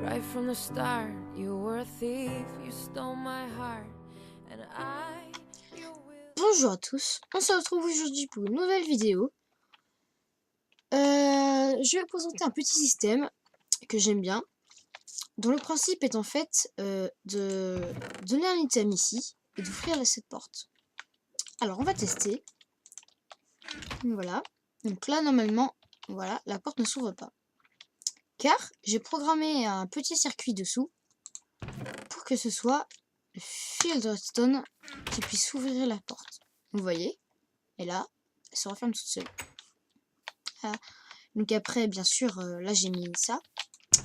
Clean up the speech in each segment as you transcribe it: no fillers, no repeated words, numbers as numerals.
Right from the start, you were a thief, you stole my heart, and Bonjour à tous, on se retrouve aujourd'hui pour une nouvelle vidéo. Je vais vous présenter un petit système que j'aime bien, dont le principe est en fait de donner un item ici et d'ouvrir cette porte. Alors on va tester. Voilà. Donc là normalement, voilà, la porte ne s'ouvre pas. Car j'ai programmé un petit circuit dessous pour que ce soit le fil de redstone qui puisse ouvrir la porte. Vous voyez? Et là, elle se referme toute seule. Voilà. Donc après, bien sûr, là j'ai mis ça.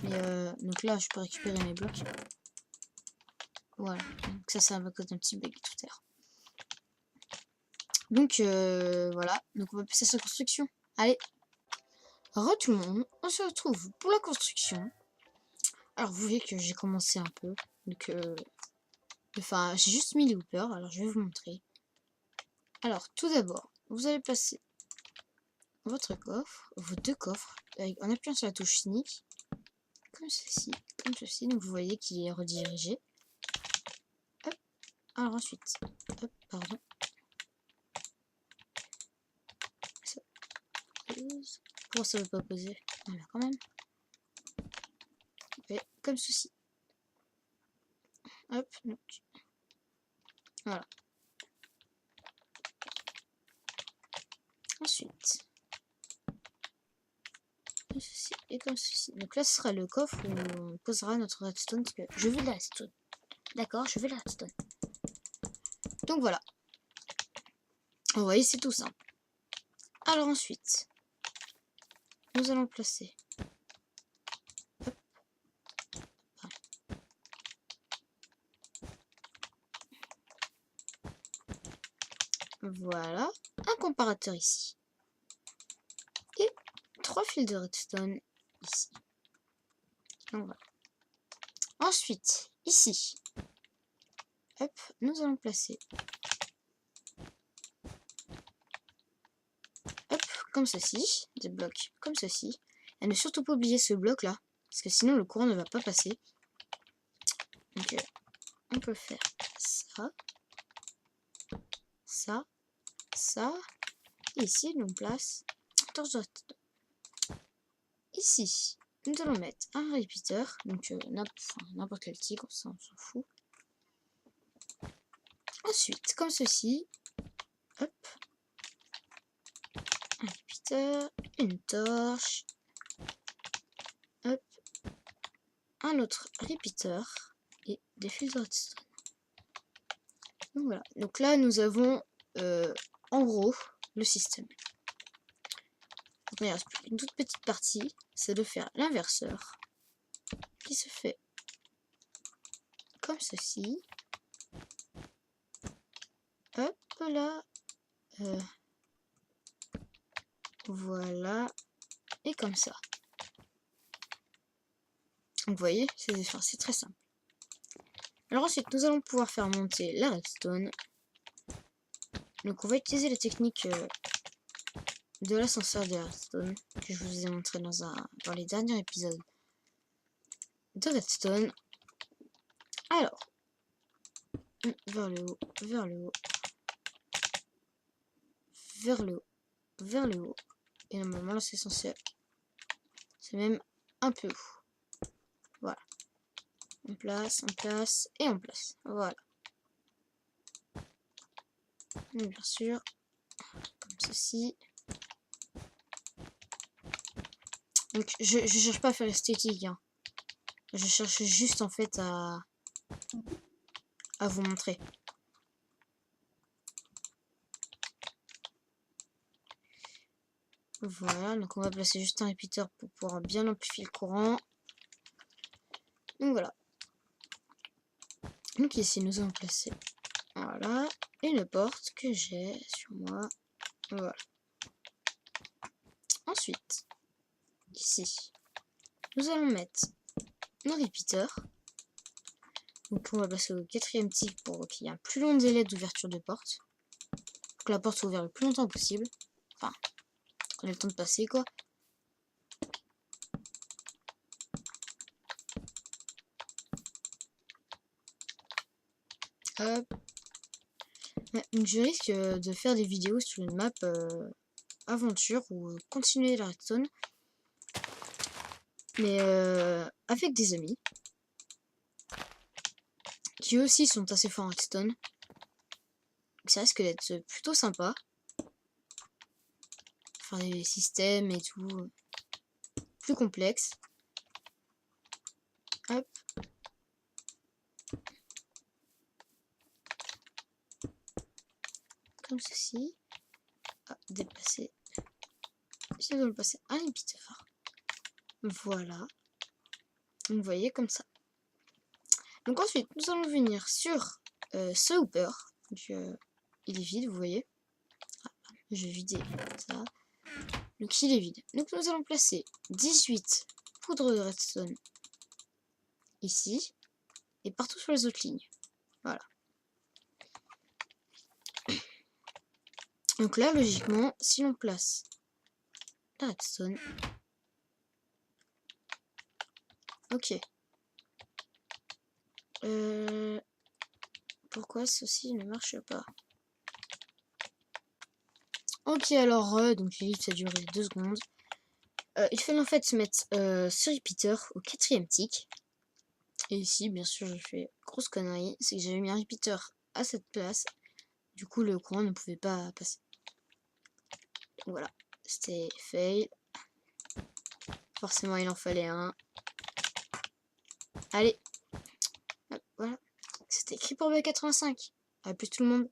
Mais donc là, je peux récupérer mes blocs. Voilà. Donc ça va cause d'un petit bug tout à l'heure. Donc voilà. Donc on va passer à sa construction. Allez. Re tout le monde. On se retrouve pour la construction. Alors vous voyez que j'ai commencé un peu. Donc enfin, j'ai juste mis les hoopers. Alors je vais vous montrer. Alors tout d'abord, vous allez placer votre coffre, vos deux coffres, en appuyant sur la touche sneak. Comme ceci, donc vous voyez qu'il est redirigé. Hop. Alors ensuite, hop, pardon. Ça pose. Pourquoi ça ne veut pas poser? Voilà, quand même. Et comme ceci. Hop, donc. Voilà. Ensuite, comme ceci et comme ceci. Donc là, ce sera le coffre où on posera notre redstone. Parce que je veux de la redstone. D'accord, je veux la redstone. Donc voilà. Vous voyez, c'est tout simple. Alors ensuite, nous allons placer. Hop. Voilà. Un comparateur ici. Et 3 fils de redstone ici. Donc voilà. Ensuite, ici, hop, nous allons placer, hop, comme ceci, des blocs comme ceci. Et ne surtout pas oublier ce bloc là, parce que sinon le courant ne va pas passer. Donc on peut faire ça, ça, ça. Et ici, on place ici. Nous allons mettre un repeater, donc n'importe quel tigre, ça on s'en fout. Ensuite, comme ceci, hop, un repeater, une torche, hop, un autre repeater et des fils de redstone. Donc voilà, donc là nous avons en gros le système. Donc il reste plus une toute petite partie, c'est de faire l'inverseur qui se fait comme ceci. Hop là, voilà, et comme ça. Donc vous voyez, c'est très simple. Alors ensuite, nous allons pouvoir faire monter la redstone. Donc on va utiliser la technique de l'ascenseur de redstone que je vous ai montré dans les derniers épisodes de redstone. Alors, vers le haut, vers le haut, vers le haut, vers le haut. Et normalement là c'est censé, c'est même un peu haut. Voilà. On place et on place. Voilà. Et bien sûr, comme ceci. Donc je cherche pas à faire l'esthétique, hein. Je cherche juste en fait à vous montrer. Voilà, donc on va placer juste un repeater pour pouvoir bien amplifier le courant. Donc voilà. Donc ici nous allons placer, voilà, une porte que j'ai sur moi. Voilà. Ensuite, ici, nous allons mettre nos repeaters. Donc on va passer au 4e tick pour qu'il y ait un plus long délai d'ouverture de porte. Que la porte soit ouverte le plus longtemps possible. Enfin, qu'on ait le temps de passer quoi. Hop. Ouais, donc je risque de faire des vidéos sur une map aventure ou continuer la redstone. Mais avec des amis. Qui eux aussi sont assez forts en redstone. Donc ça risque d'être plutôt sympa. Faire des systèmes et tout. Plus complexes. Hop. Comme ceci. Ah, déplacer. Je dois le passer à l'impiteur. Voilà. Donc vous voyez comme ça. Donc ensuite, nous allons venir sur ce hooper. Donc, il est vide, vous voyez. Ah, je vais vider ça. Donc il est vide. Donc nous allons placer 18 poudres de redstone ici. Et partout sur les autres lignes. Voilà. Donc là, logiquement, si l'on place la redstone. Ok. Pourquoi ceci ne marche pas? Ok, alors, donc l'ellipse ça a duré 2 secondes. Il fallait en fait se mettre ce repeater au 4e tick. Et ici, bien sûr, j'ai fait grosse connerie. C'est que j'avais mis un repeater à cette place. Du coup, le courant ne pouvait pas passer. Donc voilà, c'était fail. Forcément, il en fallait un. Allez. Hop, voilà. C'était écrit pour B85. À plus tout le monde.